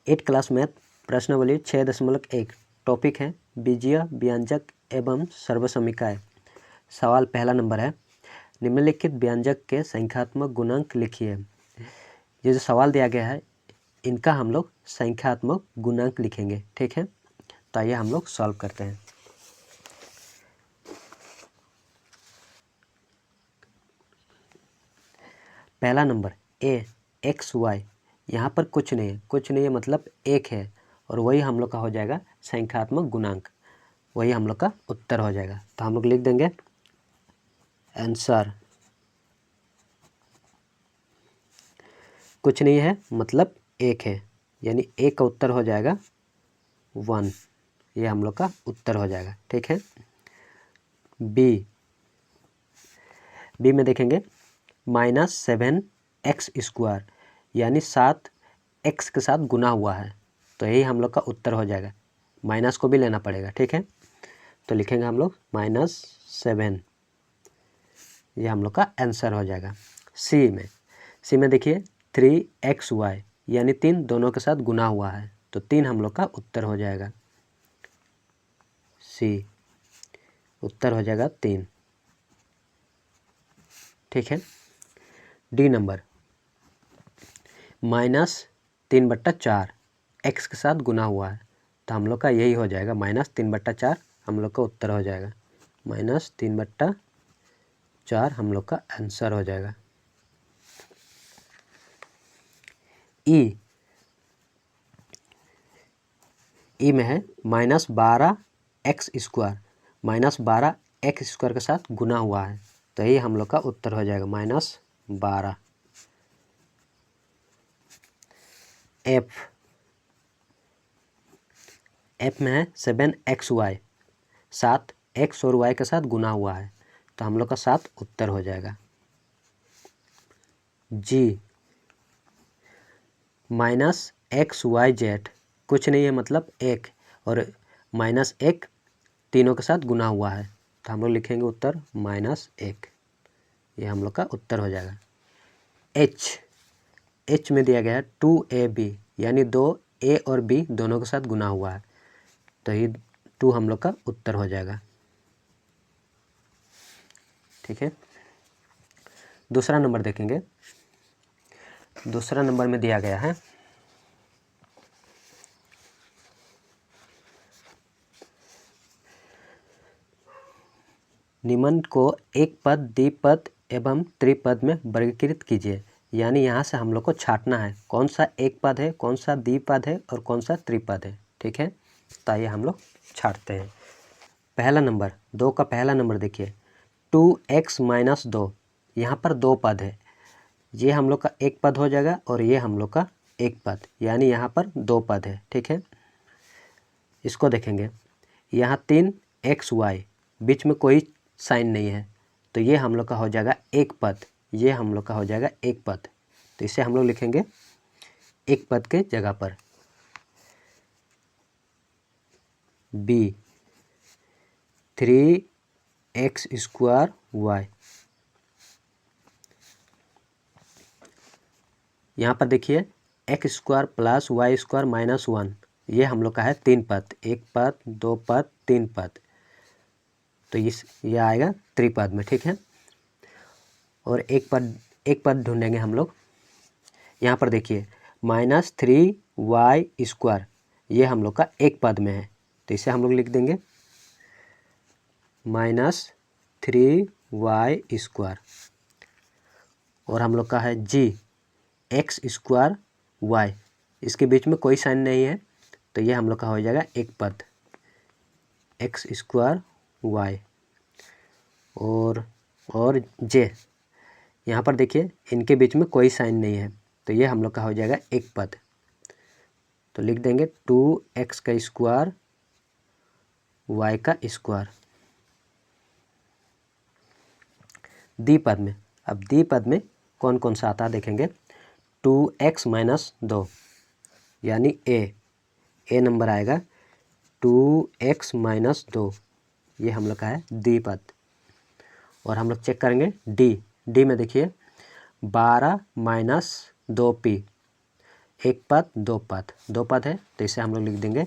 8 class math प्रश्नावली 6.1 topic है बीजीय व्यंजक एवं सर्वसमीकाएँ। सवाल पहला नंबर है, निम्नलिखित व्यंजक के संख्यात्मक गुणांक लिखिए। ये जो सवाल दिया गया है इनका हम लोग संख्यात्मक गुणांक लिखेंगे, ठीक है। तो आइए हम लोग सॉल्व करते हैं। पहला नंबर ए एक्स वाई, यहाँ पर कुछ नहीं है मतलब एक है और वही हम लोग का हो जाएगा संख्यात्मक गुणांक, वही हम लोग का उत्तर हो जाएगा। तो हम लोग लिख देंगे आंसर कुछ नहीं है मतलब एक है, यानी एक का उत्तर हो जाएगा 1, ये हम लोग का उत्तर हो जाएगा, ठीक है। बी में देखेंगे -7x², यानी 7 x के साथ गुना हुआ है, तो यही हम लोग का उत्तर हो जाएगा। माइनस को भी लेना पड़ेगा, ठीक है। तो लिखेंगे हम लोग -7, ये हम लोग का आंसर हो जाएगा। सी में देखिए 3xy, यानी 3 दोनों के साथ गुना हुआ है, तो 3 हम लोग का उत्तर हो जाएगा। सी उत्तर हो जाएगा 3, ठीक है। डी नंबर -3/4 x के साथ गुना हुआ है, तो हम लोग का यही हो जाएगा -3/4, हम लोग का उत्तर हो जाएगा। -3/4 हम लोग का आंसर हो जाएगा। ई में है -12x², -12x² के साथ गुना हुआ है, तो यही हम लोग का उत्तर हो जाएगा -12। एफ में है 7xy, 7 x और y के साथ गुना हुआ है, तो हम लोग का 7 उत्तर हो जाएगा। जी -xyz, कुछ नहीं है मतलब एक, और -1 तीनों के साथ गुना हुआ है, तो हम लोग लिखेंगे उत्तर -1, ये हम लोग का उत्तर हो जाएगा। एच में दिया गया है 2ab, यानी 2 a और b दोनों के साथ गुना हुआ है, तो ये 2 हम लोग का उत्तर हो जाएगा, ठीक है। दूसरा नंबर देखेंगे। दूसरा नंबर में दिया गया है निम्न को एक पद, द्विपद एवं त्रिपद में वर्गीकृत कीजिए। यानी यहाँ से हम लोग को छांटना है कौन सा एक पद है, कौन सा द्विपद है और कौन सा त्रिपद है, ठीक है। तो आइए हम लोग छांटते हैं। पहला नंबर 2 का पहला नंबर देखिए 2x - 2, यहाँ पर 2 पद है, ये हम लोग का एक पद हो जाएगा और ये हम लोग का एक पद, यानी यहाँ पर 2 पद है, ठीक है। इसको देखेंगे यहाँ 3xy, बीच में कोई साइन नहीं है, तो ये हम लोग का हो जाएगा एक पद, ये हम लोग का हो जाएगा एक पद, तो इसे हम लोग लिखेंगे एक पद के जगह पर। बी 3x²y, यहाँ पर देखिए x² + y² - 1, ये हम लोग का है 3 पद, एक पद, 2 पद, 3 पद, तो ये आएगा त्रिपद में, ठीक है। और एक पद ढूंढेंगे हम लोग। यहाँ पर देखिए -3y², ये हम लोग का एक पद में है, तो इसे हम लोग लिख देंगे -3y²। और हम लोग का है जी x²y, इसके बीच में कोई साइन नहीं है, तो ये हम लोग का हो जाएगा एक पद x²y। और जे, यहाँ पर देखिए इनके बीच में कोई साइन नहीं है, तो ये हम लोग का हो जाएगा एक पद, तो लिख देंगे 2x² y²। द्विपद में, अब द्विपद में कौन कौन सा आता है देखेंगे। 2x - 2, यानी ए नंबर आएगा 2x - 2, ये हम लोग का है द्विपद। और हम लोग चेक करेंगे डी में देखिए 12 - 2p, एक पद दो पद है, तो इसे हम लोग लिख देंगे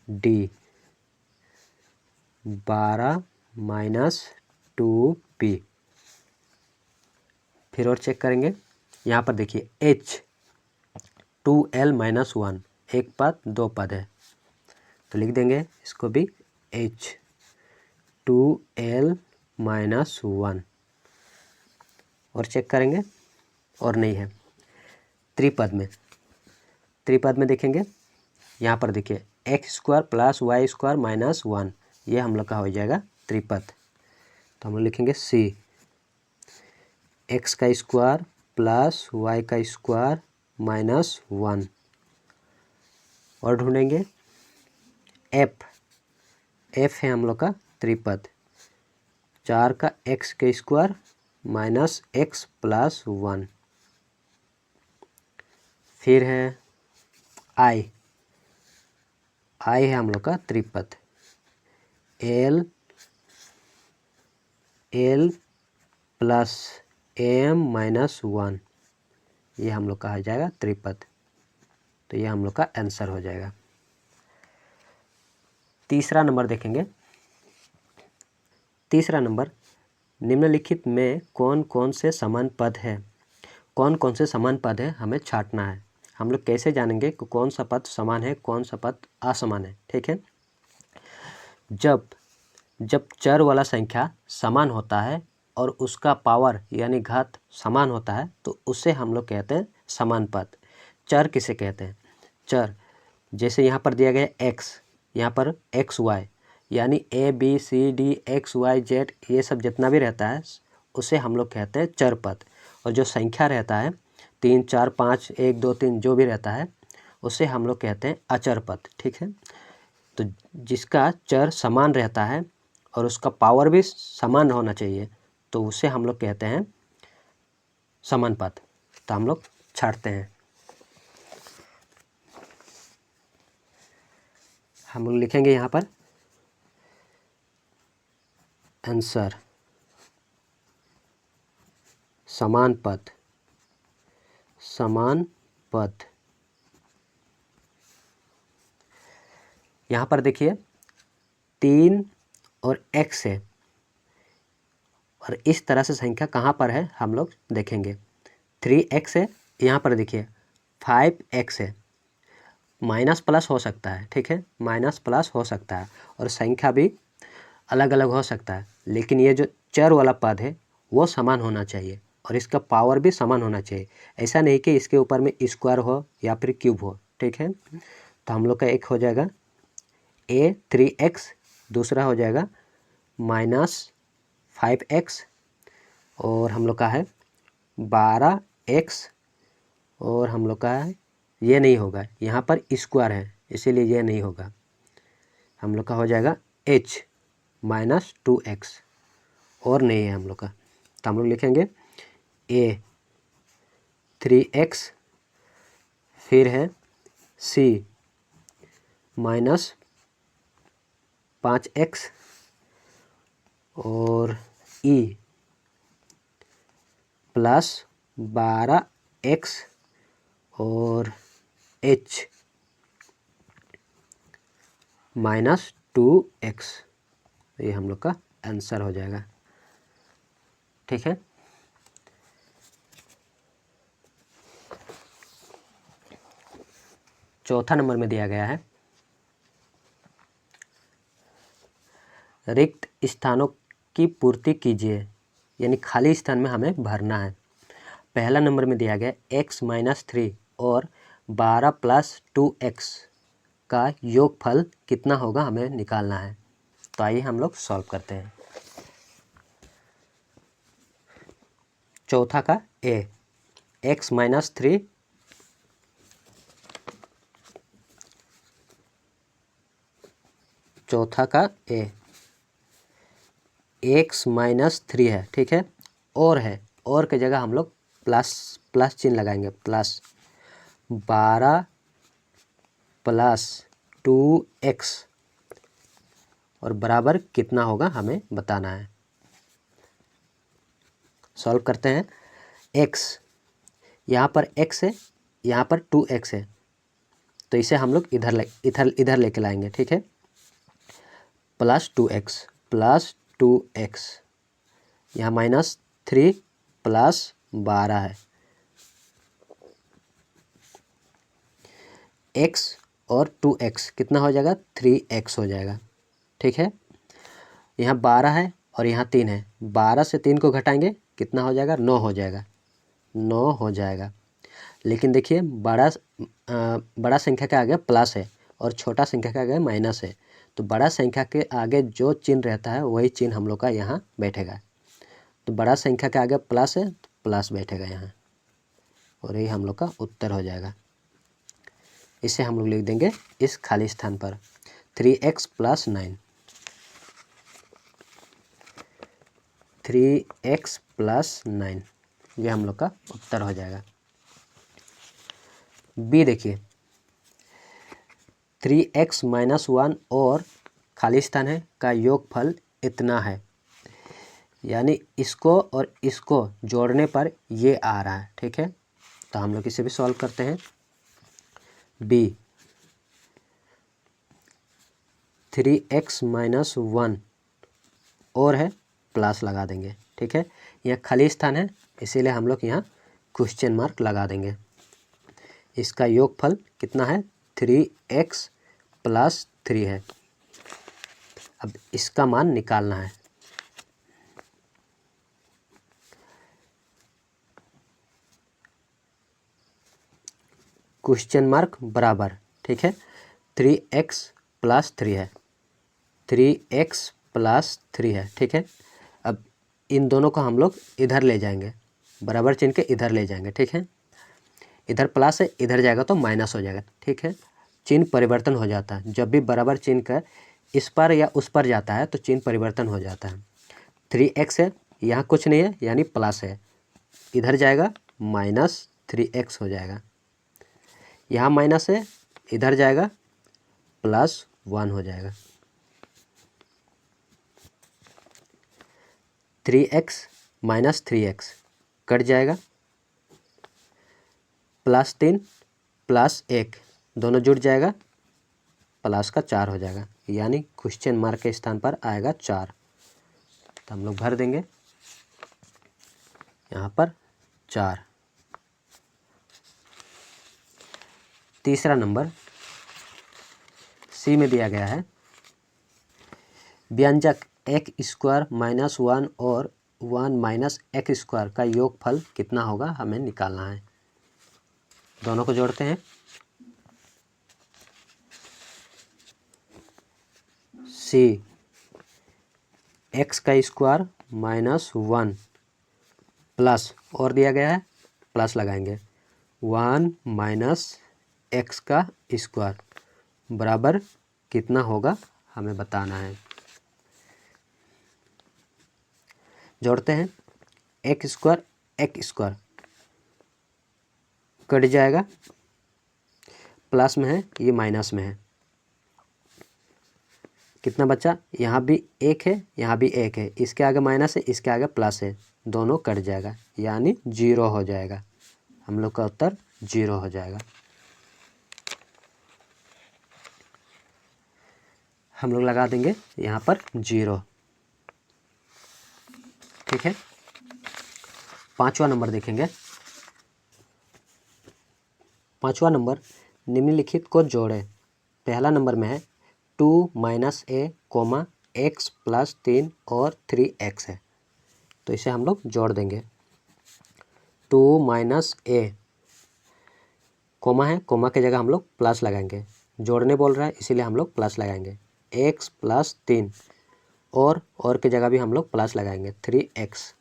D 12 माइनस 2P। फिर और चेक करेंगे, यहाँ पर देखिए H 2L माइनस 1, एक पद दो पद है, तो लिख देंगे इसको भी H 2L माइनस 1। और चेक करेंगे, और नहीं है। त्रिपद में देखेंगे, यहाँ पर देखिए X square plus Y square minus 1, ये हम लोग का हो जाएगा त्रिपद। तो हम लोग लिखेंगे C एक्स का स्क्वायर प्लस वाई का स्क्वायर माइनस 1। और ढूंढेंगे F है हम लोग का त्रिपद, 4 का एक्स के स्क्वायर माइनस एक्स प्लस 1। फिर है I है हम लोग का त्रिपद, L प्लस M माइनस 1, ये हम लोग का हो जाएगा त्रिपद। तो ये हम लोग का आंसर हो जाएगा। तीसरा नंबर देखेंगे। तीसरा नंबर, निम्नलिखित में कौन कौन से समान पद है हमें छांटना है। हम लोग कैसे जानेंगे कि कौन सा पद समान है, कौन सा पद असमान है। ठीक है, जब चर वाला संख्या समान होता है और उसका पावर यानी घात समान होता है, तो उसे हम लोग कहते हैं समान पद। चर किसे कहते हैं? चर जैसे यहाँ पर दिया गया x, यहाँ पर एक्स वाई यानी ABCD XYZ ये सब जितना भी रहता है उसे हम लोग कहते हैं चर पद। और जो संख्या रहता है 3 4 5 1 2 3 जो भी रहता है उसे हम लोग कहते हैं अचर पद। ठीक है, तो जिसका चर समान रहता है और उसका पावर भी समान होना चाहिए, तो उसे हम लोग कहते हैं समान पद। तो हम लोग छांटते हैं। हम लोग लिखेंगे यहाँ पर आंसर समान पद। यहाँ पर देखिए 3 और x है, और इस तरह से संख्या कहाँ पर है हम लोग देखेंगे। 3x है, यहाँ पर देखिए 5x है। माइनस प्लस हो सकता है, ठीक है, माइनस प्लस हो सकता है और संख्या भी अलग अलग हो सकता है, लेकिन ये जो चर वाला पद है वो समान होना चाहिए और इसका पावर भी समान होना चाहिए। ऐसा नहीं कि इसके ऊपर में स्क्वायर हो या फिर क्यूब हो। ठीक है, तो हम लोग का एक हो जाएगा A 3x, दूसरा हो जाएगा -5x, और हम लोग का है 12x, और हम लोग का है ये नहीं होगा, यहाँ पर स्क्वायर है इसीलिए ये नहीं होगा। हम लोग का हो जाएगा h -2x, और नहीं है हम लोग का, तो हम लोग लिखेंगे A 3x, फिर है C -5x, और E +12x, और H -2x। ये हम लोग का आंसर हो जाएगा। ठीक है, चौथा नंबर में दिया गया है रिक्त स्थानों की पूर्ति कीजिए, यानी खाली स्थान में हमें भरना है। पहला नंबर में दिया गया x -3 और 12 + 2x का योगफल कितना होगा हमें निकालना है। तो आइए हम लोग सॉल्व करते हैं। चौथा का A x -3 चौथा का A x -3 है, ठीक है, और है, और की जगह हम लोग प्लस चिन्ह लगाएंगे, प्लस 12 + 2x और बराबर कितना होगा हमें बताना है। सॉल्व करते हैं। x यहाँ पर x है, यहाँ पर 2x है, तो इसे हम लोग इधर लेके लाएंगे, ठीक है। प्लस 2x यहाँ -3 प्लस 12 है, x और 2x कितना हो जाएगा, 3x हो जाएगा, ठीक है। यहाँ 12 है और यहाँ 3 है, 12 से 3 को घटाएंगे कितना हो जाएगा, 9 हो जाएगा, 9 हो जाएगा। लेकिन देखिए बड़ा संख्या के आगे प्लस है और छोटा संख्या के आगे माइनस है, तो बड़ा संख्या के आगे जो चिन्ह रहता है वही चिन्ह हम लोग का यहाँ बैठेगा। तो बड़ा संख्या के आगे प्लस है तो प्लस बैठेगा यहाँ, और यही हम लोग का उत्तर हो जाएगा। इसे हम लोग लिख देंगे इस खाली स्थान पर 3x + 9, 3x + 9 ये हम लोग का उत्तर हो जाएगा। बी देखिए 3x - 1 और खाली स्थान है का योगफल इतना है, यानी इसको और इसको जोड़ने पर ये आ रहा है, ठीक है। तो हम लोग इसे भी सॉल्व करते हैं। बी 3x - 1 और है प्लस लगा देंगे, ठीक है। यह खाली स्थान है इसीलिए हम लोग यहाँ क्वेश्चन मार्क लगा देंगे। इसका योगफल कितना है, 3x + 3 है। अब इसका मान निकालना है। क्वेश्चन मार्क बराबर, ठीक है, 3x + 3 है, 3x + 3 है, ठीक है। अब इन दोनों को हम लोग इधर ले जाएंगे, बराबर चिन्ह के इधर ले जाएंगे, ठीक है। इधर प्लस है, इधर जाएगा तो माइनस हो जाएगा, ठीक है। चिन्ह परिवर्तन हो जाता है, जब भी बराबर चिन्ह का इस पर या उस पर जाता है तो चिन्ह परिवर्तन हो जाता है। 3x है, यहाँ कुछ नहीं है यानी प्लस है, इधर जाएगा -3x हो जाएगा। यहाँ माइनस है, इधर जाएगा +1 हो जाएगा। 3x - 3x कट जाएगा, +3 + 1 दोनों जुड़ जाएगा, प्लस का 4 हो जाएगा, यानी क्वेश्चन मार्क के स्थान पर आएगा 4। तो हम लोग भर देंगे यहाँ पर 4। तीसरा नंबर सी में दिया गया है, व्यंजक x² - 1 और 1 - x² का योगफल कितना होगा हमें निकालना है। दोनों को जोड़ते हैं। सी x² - 1 प्लस और दिया गया है प्लस लगाएंगे 1 - x² बराबर कितना होगा हमें बताना है। जोड़ते हैं, x² कट जाएगा, प्लस में है ये माइनस में है, कितना बचा, यहाँ भी 1 है यहाँ भी 1 है, इसके आगे माइनस है इसके आगे प्लस है, दोनों कट जाएगा यानी 0 हो जाएगा। हम लोग का उत्तर 0 हो जाएगा। हम लोग लगा देंगे यहाँ पर 0, ठीक है। 5वां नंबर देखेंगे। 5वां नंबर निम्नलिखित को जोड़े। पहला नंबर में है 2 - a, x + 3 और 3x है, तो इसे हम लोग जोड़ देंगे। 2 - a कोमा है, कोमा की जगह हम लोग प्लस लगाएंगे, जोड़ने बोल रहा है इसीलिए हम लोग प्लस लगाएंगे। x + 3 और की जगह भी हम लोग प्लस लगाएंगे 3x।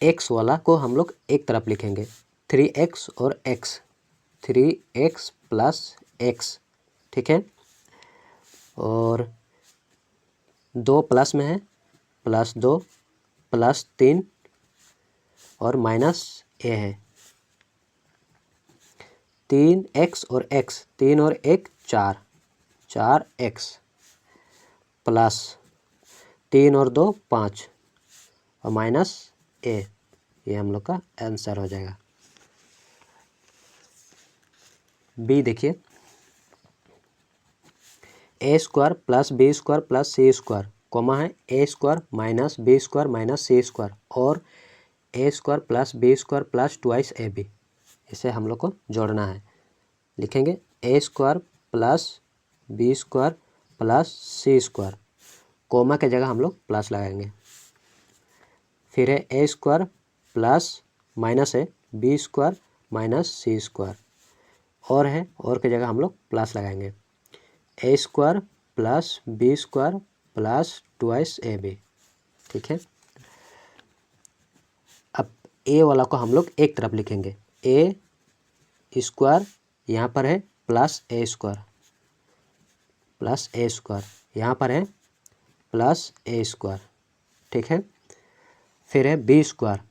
x वाला को हम लोग एक तरफ लिखेंगे, 3x और x, 3x + x, ठीक है। और 2 प्लस में है, +2 +3 और -a है, 3x और x, 3 और 1 4, 4x प्लस 3 और 2 5 और -a, ये हम लोग का आंसर हो जाएगा। बी देखिए, A square plus B square plus C square comma है A square minus B square minus C square और A square plus B square plus twice A B, इसे हम लोग को जोड़ना है। लिखेंगे A square plus B square plus C square, comma के जगह हम लोग प्लस लगाएंगे। फिर है ए स्क्वायर प्लस माइनस है B square minus C square, और है और की जगह हम लोग प्लस लगाएंगे। A square plus B square plus twice A B, ठीक है। अब ए वाला को हम लोग एक तरफ लिखेंगे, ए स्क्वायर यहाँ पर है प्लस ए स्क्वायर प्लस ए स्क्वायर, यहाँ पर है प्लस ए स्क्वायर, ठीक है। फिर है B square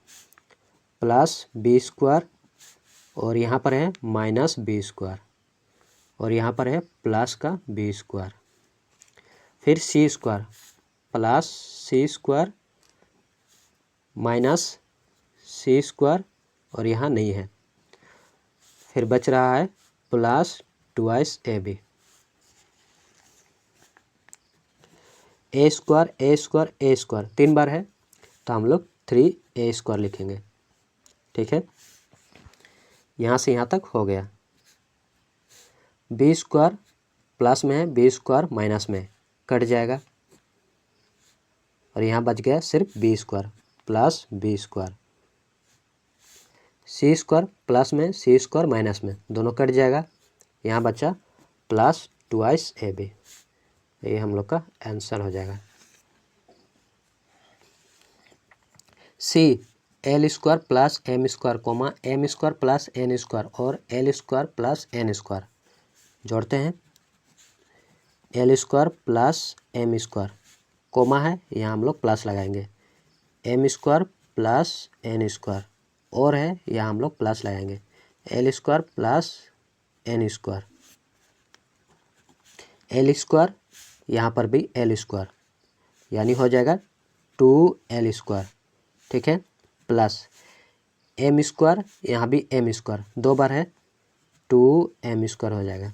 plus B square और यहाँ पर है माइनस बी स्क्वायर और यहाँ पर है प्लस का बी स्क्वायर। फिर C square plus C square minus C square और यहाँ नहीं है। फिर बच रहा है plus twice A B. A square A square A square 3 बार है तो हम लोग 3 ए स्क्वायर लिखेंगे, ठीक है। यहाँ से यहाँ तक हो गया। बी स्क्वायर प्लस में है बी स्क्वायर माइनस में कट जाएगा और यहाँ बच गया सिर्फ B square plus B square. C square plus में सी स्क्वायर माइनस में दोनों कट जाएगा, यहाँ बचा प्लस ट्वाइस ए बी, ये हम लोग का आंसर हो जाएगा। C L square plus M square comma M square plus N square और L square plus N square जोड़ते हैं। L square plus M square comma है, यहाँ हम लोग प्लस लगाएंगे। M square plus N square और है, यहाँ हम लोग प्लस लगाएंगे। L square plus N square, L square यहाँ पर भी एल स्क्वायर यानी हो जाएगा 2l स्क्वायर, ठीक है। प्लस एम स्क्वायर यहाँ भी एम स्क्वायर 2 बार है 2m स्क्वायर हो जाएगा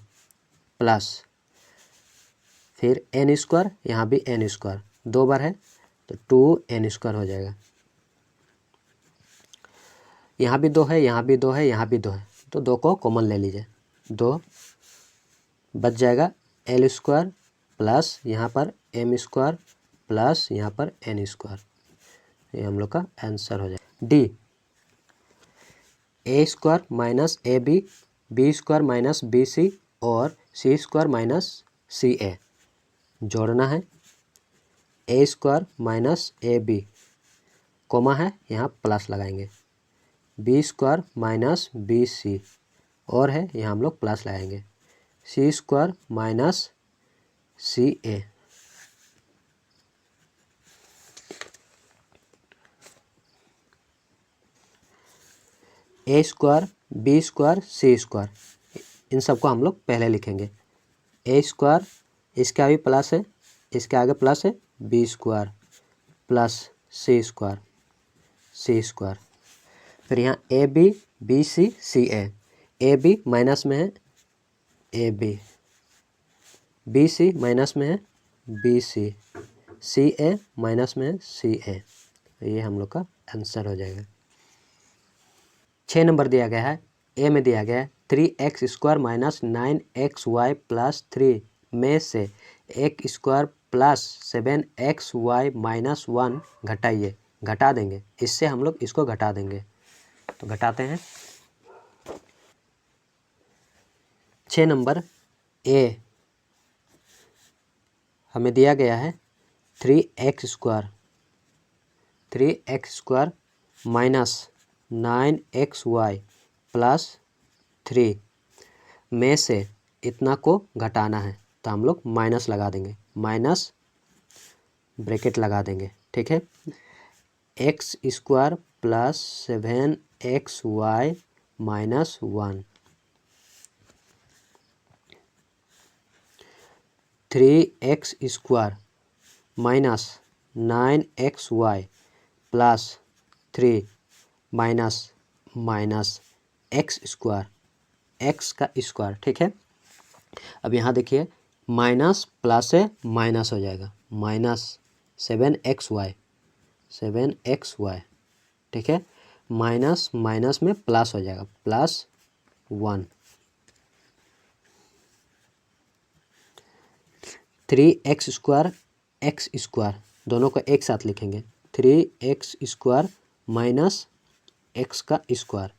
प्लस फिर एन स्क्वायर यहाँ भी एन स्क्वायर 2 बार है तो 2n स्क्वायर हो जाएगा। यहाँ भी 2 है यहाँ भी 2 है यहाँ भी 2 है तो 2 को कॉमन ले लीजिए, 2 बच जाएगा एल स्क्वायर प्लस यहाँ पर एम स्क्वायर प्लस यहाँ पर एन स्क्वायर, ये हम लोग का आंसर हो जाएगा। D A square minus A B, B square minus B C और C square minus C A जोड़ना है। A square minus A B comma है, यहाँ प्लस लगाएंगे। B square minus B C और है, यहाँ हम लोग प्लस लगाएंगे। C square minus C A, A square B square C square, इन सबको हम लोग पहले लिखेंगे। ए स्क्वायर इसके आगे प्लस है, इसके आगे प्लस है, B square plus C square C square. फिर यहाँ A B B C C A B minus में है ए बी सी माइनस में है बी सी ए माइनस में है सी ए, ये हम लोग का आंसर हो जाएगा। 6 नंबर दिया गया है, ए में दिया गया है 3x square minus 9xy plus 3 में से एक स्क्वायर प्लस 7xy माइनस 1 घटाइए। घटा देंगे, इससे हम लोग इसको घटा देंगे, तो घटाते हैं। 6 नंबर ए हमें दिया गया है 3x square minus 9xy plus 3 में से इतना को घटाना है, तो हम लोग माइनस लगा देंगे, माइनस ब्रैकेट लगा देंगे, ठीक है। X square plus 7xy minus 1, 3x square minus 9xy plus 3 minus minus x square, x का स्क्वायर, ठीक है। अब यहाँ देखिए माइनस प्लस से माइनस हो जाएगा, माइनस 7xy, 7xy, ठीक है। माइनस माइनस में प्लस हो जाएगा, +1, 3x² एक्स स्क्वायर, दोनों को एक साथ लिखेंगे, 3x² माइनस एक्स का स्क्वायर।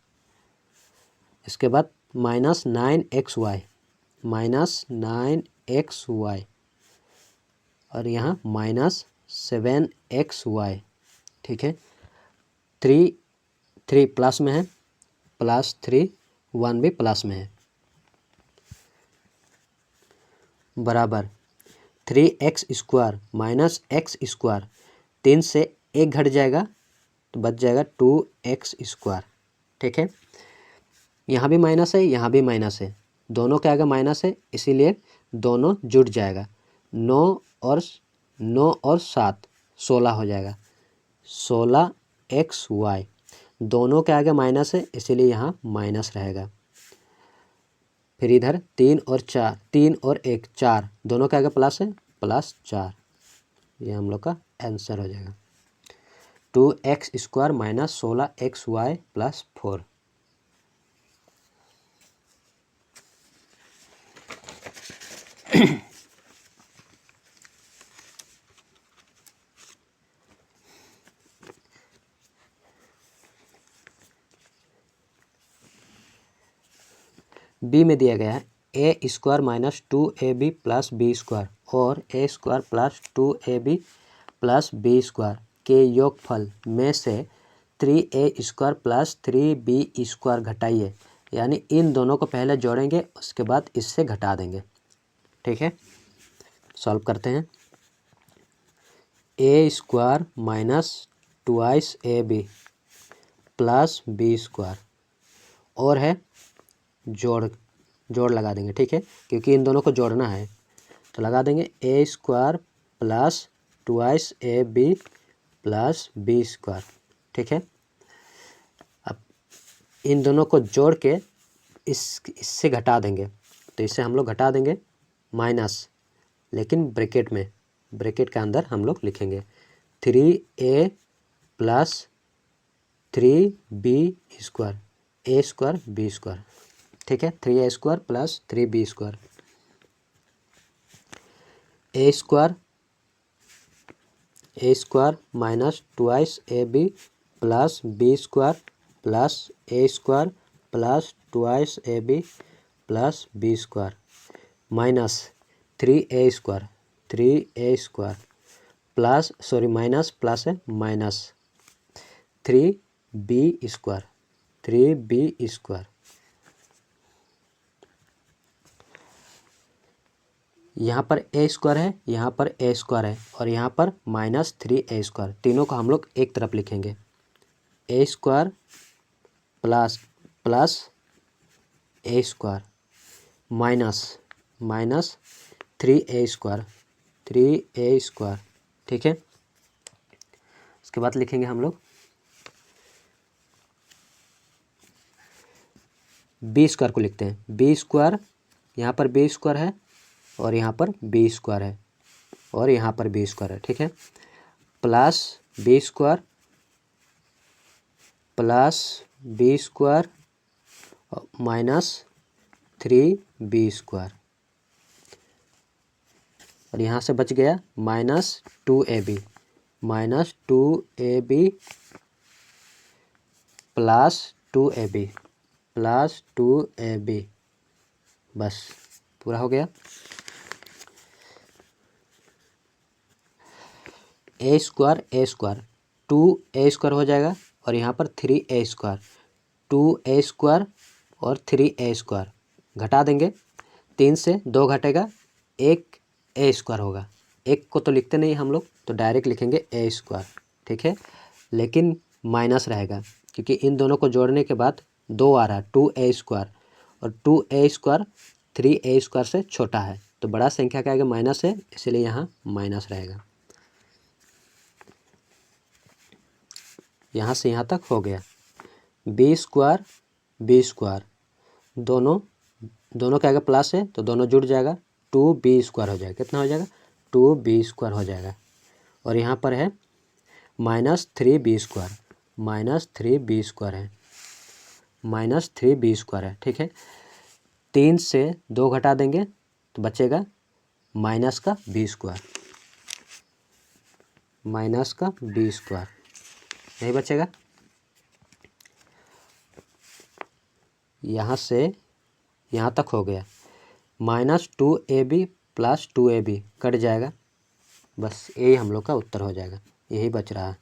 इसके बाद -9xy, -9xy, और यहाँ -7xy, ठीक है। 3 प्लस में है, +3, 1 भी प्लस में है, बराबर 3x² माइनस एक्स स्क्वायर, 3 से 1 घट जाएगा तो बच जाएगा 2x², ठीक है। यहाँ भी माइनस है, यहाँ भी माइनस है, दोनों के आगे माइनस है, इसीलिए दोनों जुड़ जाएगा। 9 और 7 16 हो जाएगा, 16xy, दोनों के आगे माइनस है, इसीलिए यहाँ माइनस रहेगा। फिर इधर 3 और 4, 3 और 1 4, दोनों के आगे प्लस है, +4, ये हम लोग का आंसर हो जाएगा। 2x² minus 16xy +4। बी में दिया गया है a² minus 2ab plus b² और a² plus 2ab plus b² के योगफल में से 3a² प्लस 3b² घटाइए। यानी इन दोनों को पहले जोड़ेंगे, उसके बाद इससे घटा देंगे, ठीक है। सॉल्व करते हैं। a² minus 2ab plus b² और है जोड़ लगा देंगे, ठीक है, क्योंकि इन दोनों को जोड़ना है तो लगा देंगे a² plus 2ab plus b², ठीक है। अब इन दोनों को जोड़ के इससे घटा देंगे, तो इससे हम लोग घटा देंगे माइनस, लेकिन ब्रैकेट के अंदर हम लोग लिखेंगे 3a plus 3b², a² b², ठीक है। 3a² plus 3b², a² minus 2ab plus b² plus a² plus 2ab plus b² minus 3a² plus minus plus है माइनस 3b², यहाँ पर a² है, यहाँ पर a² है, और यहाँ पर -3a², तीनों को हम लोग एक तरफ लिखेंगे। a² plus a² minus 3a², ठीक है। उसके बाद लिखेंगे हम लोग b² को लिखते हैं। b², यहाँ पर b² है और यहाँ पर b² है और यहाँ पर b² है, ठीक है। प्लस b² माइनस 3b² और यहाँ से बच गया -2ab प्लस 2ab, बस पूरा हो गया। a² 2a² हो जाएगा और यहाँ पर 3a², 2a² और 3a² घटा देंगे, 3 से 2 घटेगा, 1 a² होगा। एक को तो लिखते नहीं हम लोग, तो डायरेक्ट लिखेंगे a², ठीक है, लेकिन माइनस रहेगा क्योंकि इन दोनों को जोड़ने के बाद 2 आ रहा है, 2a² और 2a² 3a² से छोटा है, तो बड़ा संख्या का आगे माइनस है, इसलिए यहाँ माइनस रहेगा। यहाँ से यहाँ तक हो गया। बी स्क्वायर बी स्क्वायर, दोनों दोनों क्या आएगा प्लस है तो दोनों जुड़ जाएगा, 2b² हो जाएगा। कितना हो जाएगा? 2b² हो जाएगा। और यहाँ पर है -3b², -3b² है, -3b² है। ठीक है, 3 से 2 घटा देंगे तो बचेगा माइनस का b², यही बचेगा। यहाँ से यहाँ तक हो गया, -2ab + 2ab कट जाएगा, बस यही हम लोग का उत्तर हो जाएगा, यही बच रहा है।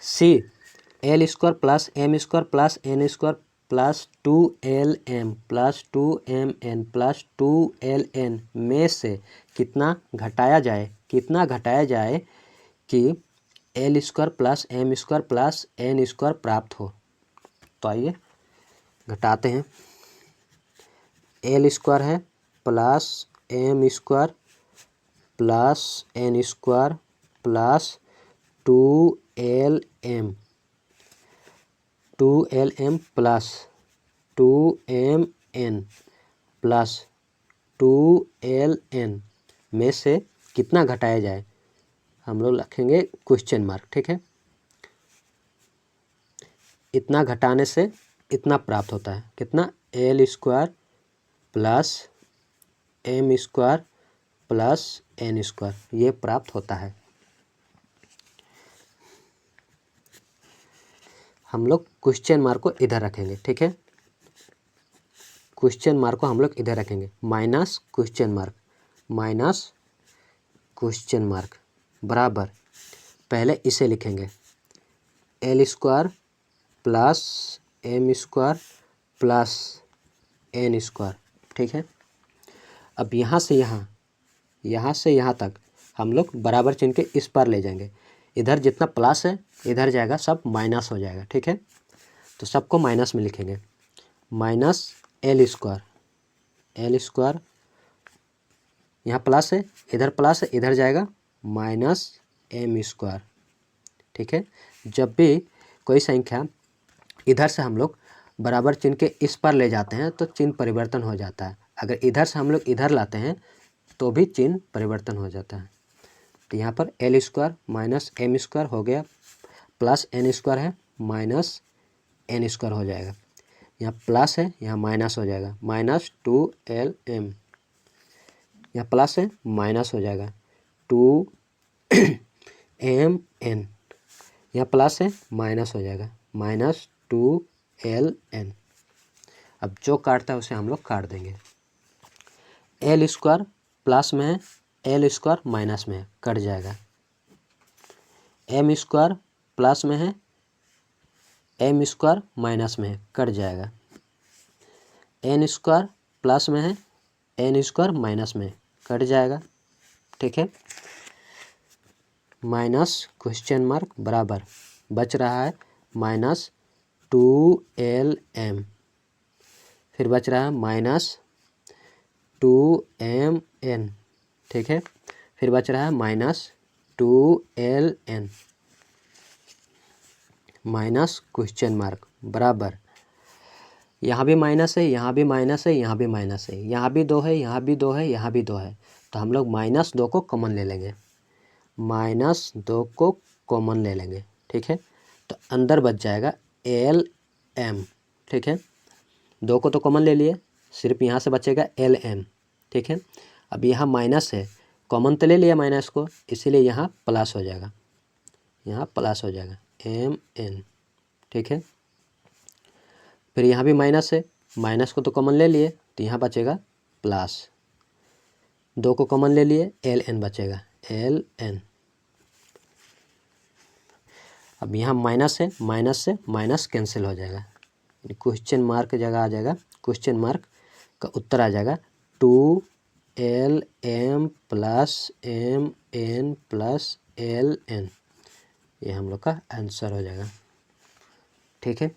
सी l² + m² + n² + 2lm + 2mn + 2ln में से कितना घटाया जाए कि l² + m² + n² प्राप्त हो। तो आइए घटाते हैं। l² है + m² + n² + 2lm + 2mn + 2ln में से कितना घटाया जाए, हम लोग लिखेंगे क्वेश्चन मार्क। ठीक है, इतना घटाने से इतना प्राप्त होता है, कितना? l² + m² + n², ये प्राप्त होता है। हम लोग क्वेश्चन मार्क को इधर रखेंगे। ठीक है, क्वेश्चन मार्क को हम लोग इधर रखेंगे, माइनस क्वेश्चन मार्क बराबर, पहले इसे लिखेंगे l² + m² + n²। ठीक है, अब यहाँ से यहाँ तक हम लोग बराबर चिन्ह के इस पर ले जाएंगे, इधर जितना प्लस है इधर जाएगा, सब माइनस हो जाएगा। ठीक है, तो सबको माइनस में लिखेंगे, -l², यहाँ प्लस है इधर प्लस है, इधर जाएगा -m²। ठीक है, जब भी कोई संख्या इधर से हम लोग बराबर चिन्ह के इस पर ले जाते हैं तो चिन्ह परिवर्तन हो जाता है, अगर इधर से हम लोग इधर लाते हैं तो भी चिन्ह परिवर्तन हो जाता है। तो यहाँ पर l² - m² हो गया, + n² है -n² हो जाएगा, यहाँ प्लस है यहाँ माइनस हो जाएगा, -2lm, यहाँ प्लस है माइनस हो जाएगा 2mn, यहाँ प्लस है माइनस हो जाएगा -2ln। अब जो काटता है उसे हम लोग काट देंगे। l² प्लस में है, l² माइनस में है, कट जाएगा। m² प्लस में है, m² माइनस में है, कट जाएगा। n² प्लस में है, n² माइनस में कट जाएगा। ठीक है, माइनस क्वेश्चन मार्क बराबर बच रहा है -2lm, फिर बच रहा है -2mn। ठीक है, फिर बच रहा है -2ln, माइनस क्वेश्चन मार्क बराबर, यहाँ भी माइनस है, यहाँ भी माइनस है, यहाँ भी माइनस है, यहाँ भी 2 है, यहाँ भी 2 है, यहाँ भी 2 है, तो हम लोग -2 को कॉमन ले लेंगे, -2 को कॉमन ले लेंगे। ठीक है, तो अंदर बच जाएगा lm। ठीक है, 2 को तो कॉमन ले लिए, सिर्फ यहाँ से बचेगा lm। ठीक है, अब यहाँ माइनस है, कॉमन तो ले लिया माइनस को, इसीलिए यहाँ प्लस हो जाएगा, यहाँ प्लस हो जाएगा mn। ठीक है, फिर यहाँ भी माइनस है, माइनस को तो कॉमन ले लिए तो यहाँ बचेगा प्लस, 2 को कॉमन ले लिए ln बचेगा ln। अब यहाँ माइनस है, माइनस से माइनस कैंसिल हो जाएगा, क्वेश्चन मार्क जगह आ जाएगा, क्वेश्चन मार्क का उत्तर आ जाएगा 2lm + mn + ln, ये हम लोग का आंसर हो जाएगा। ठीक है।